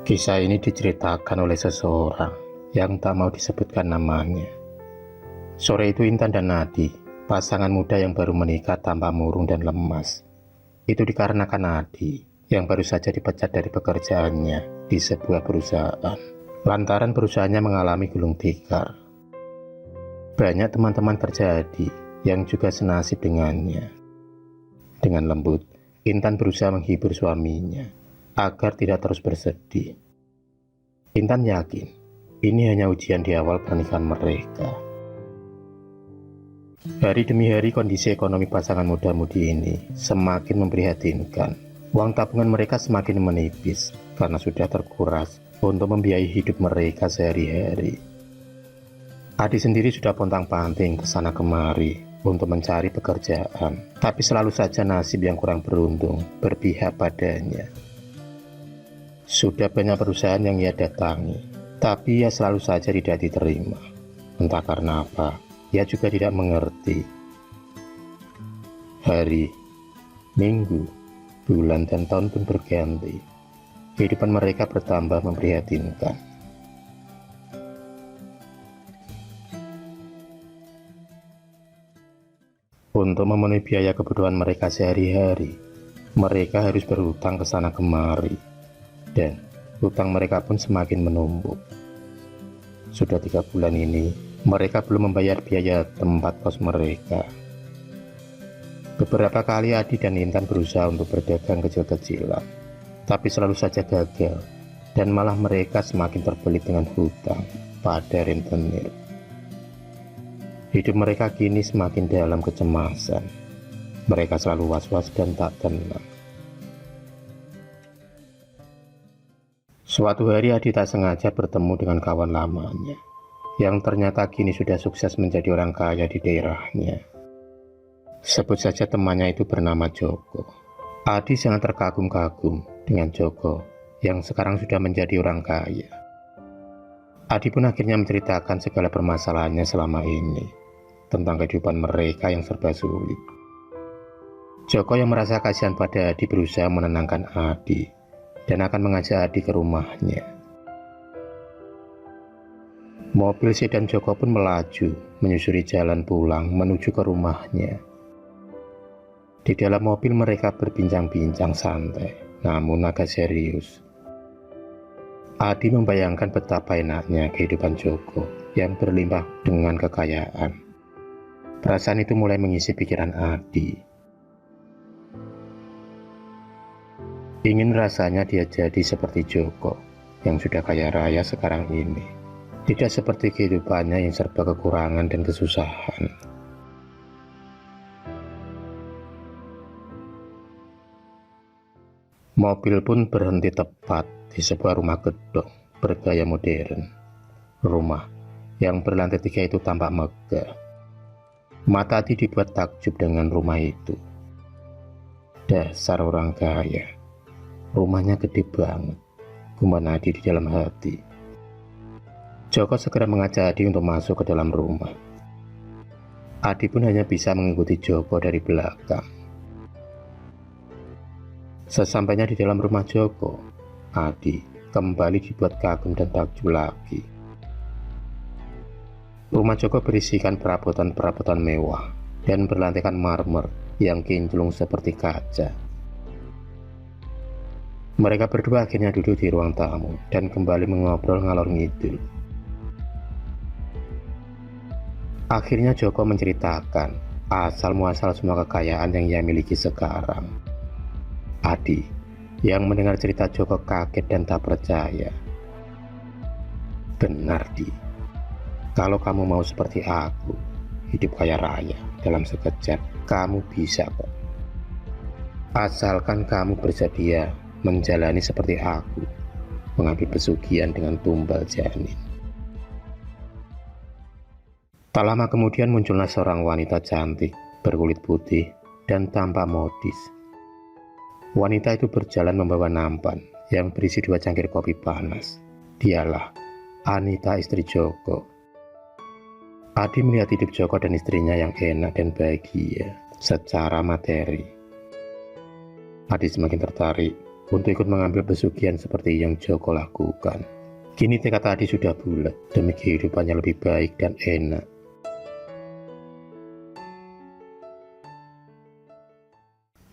Kisah ini diceritakan oleh seseorang yang tak mau disebutkan namanya. Sore itu Intan dan Nadi, pasangan muda yang baru menikah, tampak murung dan lemas. Itu dikarenakan Nadi yang baru saja dipecat dari pekerjaannya di sebuah perusahaan. Lantaran perusahaannya mengalami gulung tikar. Banyak teman-teman kerja Adi yang juga senasib dengannya. Dengan lembut, Intan berusaha menghibur suaminya agar tidak terus bersedih. Intan yakin ini hanya ujian di awal pernikahan mereka. Hari demi hari kondisi ekonomi pasangan muda-mudi ini semakin memprihatinkan. Uang tabungan mereka semakin menipis karena sudah terkuras untuk membiayai hidup mereka sehari-hari. Adi sendiri sudah pontang-panting ke sana kemari untuk mencari pekerjaan, tapi selalu saja nasib yang kurang beruntung berpihak padanya. Sudah banyak perusahaan yang ia datangi, tapi ia selalu saja tidak diterima. Entah karena apa, ia juga tidak mengerti. Hari, minggu, bulan, dan tahun pun berganti. Kehidupan mereka bertambah memprihatinkan. Untuk memenuhi biaya kebutuhan mereka sehari-hari, mereka harus berhutang ke sana kemari, dan hutang mereka pun semakin menumpuk. Sudah 3 bulan ini, mereka belum membayar biaya tempat kos mereka. Beberapa kali Adi dan Intan berusaha untuk berdagang kecil-kecilan, tapi selalu saja gagal, dan malah mereka semakin terbelit dengan hutang pada rentenir. Hidup mereka kini semakin dalam kecemasan. Mereka selalu was-was dan tak tenang. Suatu hari Adi tak sengaja bertemu dengan kawan lamanya, yang ternyata kini sudah sukses menjadi orang kaya di daerahnya. Sebut saja temannya itu bernama Joko. Adi sangat terkagum-kagum dengan Joko yang sekarang sudah menjadi orang kaya. Adi pun akhirnya menceritakan segala permasalahannya selama ini, tentang kehidupan mereka yang serba sulit. Joko yang merasa kasihan pada Adi berusaha menenangkan Adi dan akan mengajak Adi ke rumahnya. Mobil sedan Joko pun melaju menyusuri jalan pulang menuju ke rumahnya. Di dalam mobil mereka berbincang-bincang santai, namun agak serius. Adi membayangkan betapa enaknya kehidupan Joko yang berlimpah dengan kekayaan. Perasaan itu mulai mengisi pikiran Adi. Ingin rasanya dia jadi seperti Joko yang sudah kaya raya sekarang ini. Tidak seperti kehidupannya yang serba kekurangan dan kesusahan. Mobil pun berhenti tepat di sebuah rumah gedung bergaya modern. Rumah yang berlantai 3 itu tampak megah. Mata Adi dibuat takjub dengan rumah itu. Dasar orang kaya. Rumahnya gede banget, gumam Adi di dalam hati. Joko segera mengajak Adi untuk masuk ke dalam rumah. Adi pun hanya bisa mengikuti Joko dari belakang. Sesampainya di dalam rumah Joko, Adi kembali dibuat kagum dan takjub lagi. Rumah Joko berisikan perabotan-perabotan mewah dan berlantaikan marmer yang kinclong seperti kaca. Mereka berdua akhirnya duduk di ruang tamu dan kembali mengobrol ngalor ngidul. Akhirnya Joko menceritakan asal muasal semua kekayaan yang ia miliki sekarang. Adi yang mendengar cerita Joko kaget dan tak percaya. Benar, Di. Kalau kamu mau seperti aku, hidup kaya raya dalam sekejap, kamu bisa kok. Asalkan kamu bersedia menjalani seperti aku, mengambil pesugihan dengan tumbal janin. Tak lama kemudian muncullah seorang wanita cantik, berkulit putih, dan tampak modis. Wanita itu berjalan membawa nampan yang berisi 2 cangkir kopi panas. Dialah Anita, istri Joko. Adi melihat hidup Joko dan istrinya yang enak dan bahagia secara materi. Adi semakin tertarik untuk ikut mengambil pesugihan seperti yang Joko lakukan. Kini tekad Adi sudah bulat demi kehidupannya lebih baik dan enak.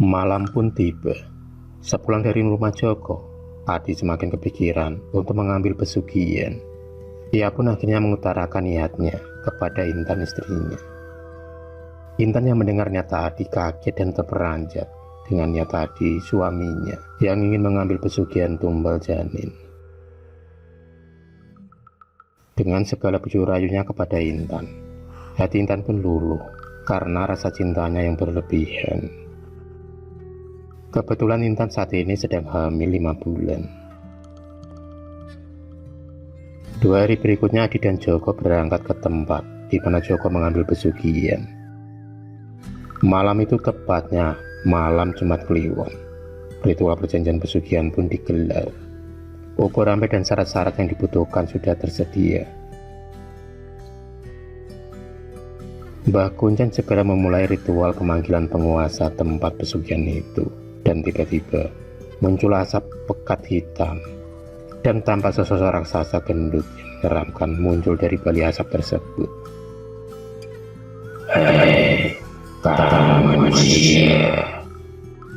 Malam pun tiba. Sepulang dari rumah Joko, Adi semakin kepikiran untuk mengambil pesugihan. Ia pun akhirnya mengutarakan niatnya kepada Intan istrinya. Intan yang mendengar niat Adi kaget dan terperanjat dengan niat Adi suaminya yang ingin mengambil pesugihan tumbal janin. Dengan segala bujuk rayunya kepada Intan, hati Intan pun luluh karena rasa cintanya yang berlebihan. Kebetulan Intan saat ini sedang hamil 5 bulan. 2 hari berikutnya Adi dan Joko berangkat ke tempat di mana Joko mengambil pesugihan. Malam itu tepatnya malam Jumat Kliwon. Ritual perjanjian pesugihan pun digelar. Obor rampe dan syarat-syarat yang dibutuhkan sudah tersedia. Mbah Kuncen segera memulai ritual pemanggilan penguasa tempat pesugihan itu. Dan tiba-tiba muncul asap pekat hitam dan tampak sesosok raksasa gendut yang menyeramkan muncul dari balik asap tersebut. Hei, kamu manusia,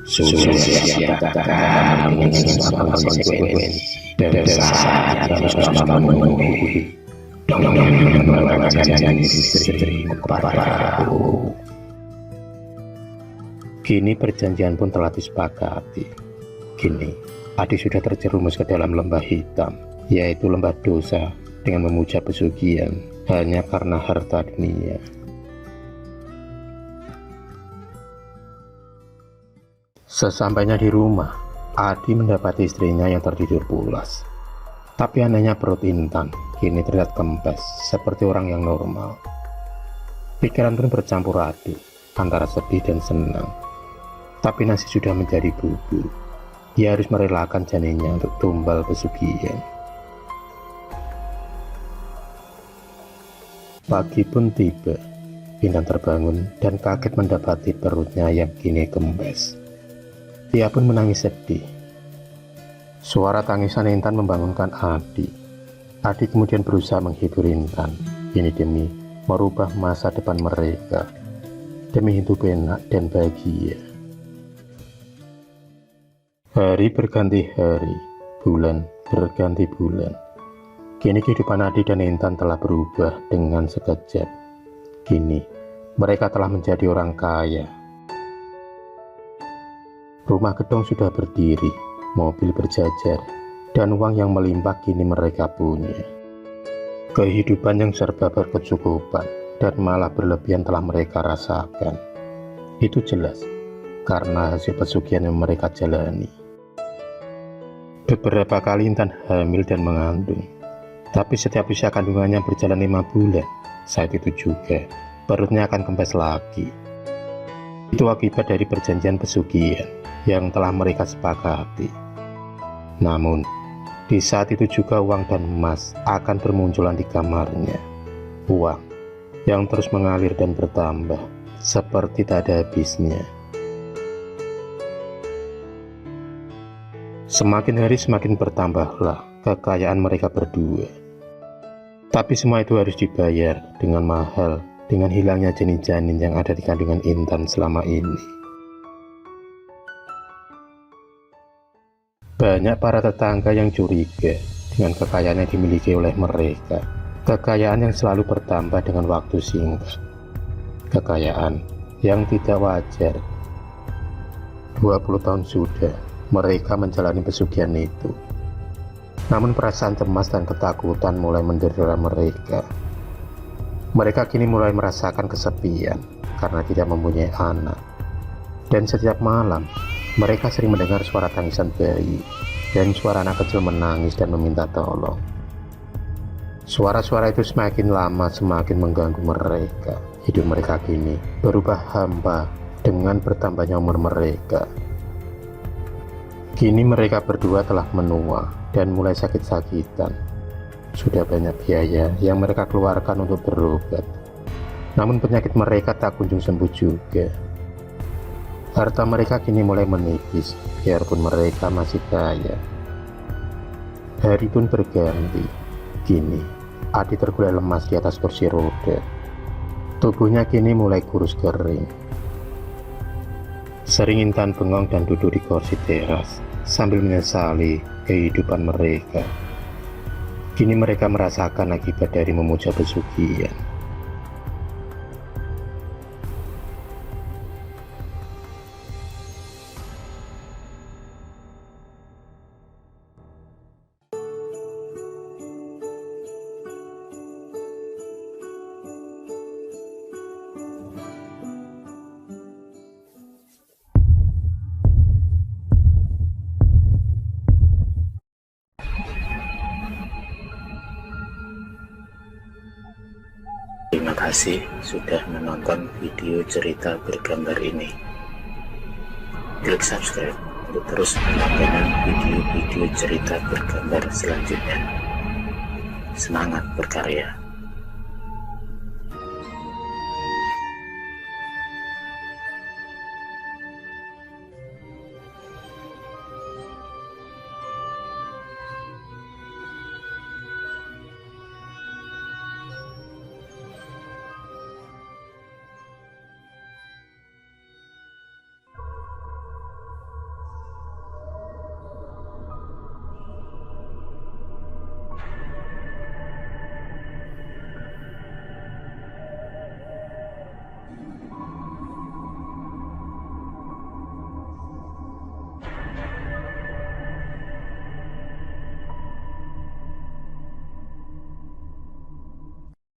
sudah siapkah kamu dengan semua konsekuensi dan saat kamu sudah memenuhi dengan membawakan janji istrimu kepada aku. Kini perjanjian pun telah disepakati. Kini Adi sudah terjerumus ke dalam lembah hitam, yaitu lembah dosa, dengan memuja pesugihan hanya karena harta dunia. Sesampainya di rumah, Adi mendapati istrinya yang tertidur pulas. Tapi anehnya perut Intan kini terlihat kempes seperti orang yang normal. Pikiran pun bercampur aduk antara sedih dan senang. Tapi nasi sudah menjadi bubur. Ia harus merelakan janinnya untuk tumbal pesugihan. Pagi pun tiba. Intan terbangun dan kaget mendapati perutnya yang kini kempes. Ia pun menangis sedih. Suara tangisan Intan membangunkan Adi. Adi kemudian berusaha menghibur Intan. Ini demi merubah masa depan mereka. Demi hidup enak dan bahagia. Hari berganti hari, bulan berganti bulan. Kini kehidupan Adi dan Intan telah berubah dengan sekejap. Kini mereka telah menjadi orang kaya. Rumah gedung sudah berdiri, mobil berjajar, dan uang yang melimpah kini mereka punya. Kehidupan yang serba berkecukupan dan malah berlebihan telah mereka rasakan. Itu jelas karena hasil pesugihan yang mereka jalani. Beberapa kali Intan hamil dan mengandung, tapi setiap usia kandungannya berjalan 5 bulan, saat itu juga perutnya akan kempes lagi. Itu akibat dari perjanjian pesugihan yang telah mereka sepakati. Namun, di saat itu juga uang dan emas akan bermunculan di kamarnya. Uang yang terus mengalir dan bertambah seperti tak ada habisnya. Semakin hari semakin bertambahlah kekayaan mereka berdua. Tapi semua itu harus dibayar dengan mahal, dengan hilangnya janin-janin yang ada di kandungan Intan selama ini. Banyak para tetangga yang curiga dengan kekayaan yang dimiliki oleh mereka. Kekayaan yang selalu bertambah dengan waktu singkat. Kekayaan yang tidak wajar. 20 tahun sudah mereka menjalani pesugihan itu. Namun perasaan cemas dan ketakutan mulai mendera mereka. Mereka kini mulai merasakan kesepian karena tidak mempunyai anak. Dan setiap malam, mereka sering mendengar suara tangisan bayi dan suara anak kecil menangis dan meminta tolong. Suara-suara itu semakin lama semakin mengganggu mereka. Hidup mereka kini berubah hampa dengan bertambahnya umur mereka. Kini mereka berdua telah menua dan mulai sakit-sakitan. Sudah banyak biaya yang mereka keluarkan untuk berobat. Namun penyakit mereka tak kunjung sembuh juga. Harta mereka kini mulai menipis, biarpun mereka masih kaya. Hari pun berganti. Kini, Adi tergulai lemas di atas kursi roda. Tubuhnya kini mulai kurus kering. Sering Intan bengong dan duduk di kursi teras, sambil menyesali kehidupan mereka. Kini mereka merasakan akibat dari memuja pesugihan. Terima kasih sudah menonton video cerita bergambar ini. Klik subscribe untuk terus mendapatkan video-video cerita bergambar selanjutnya. Semangat berkarya.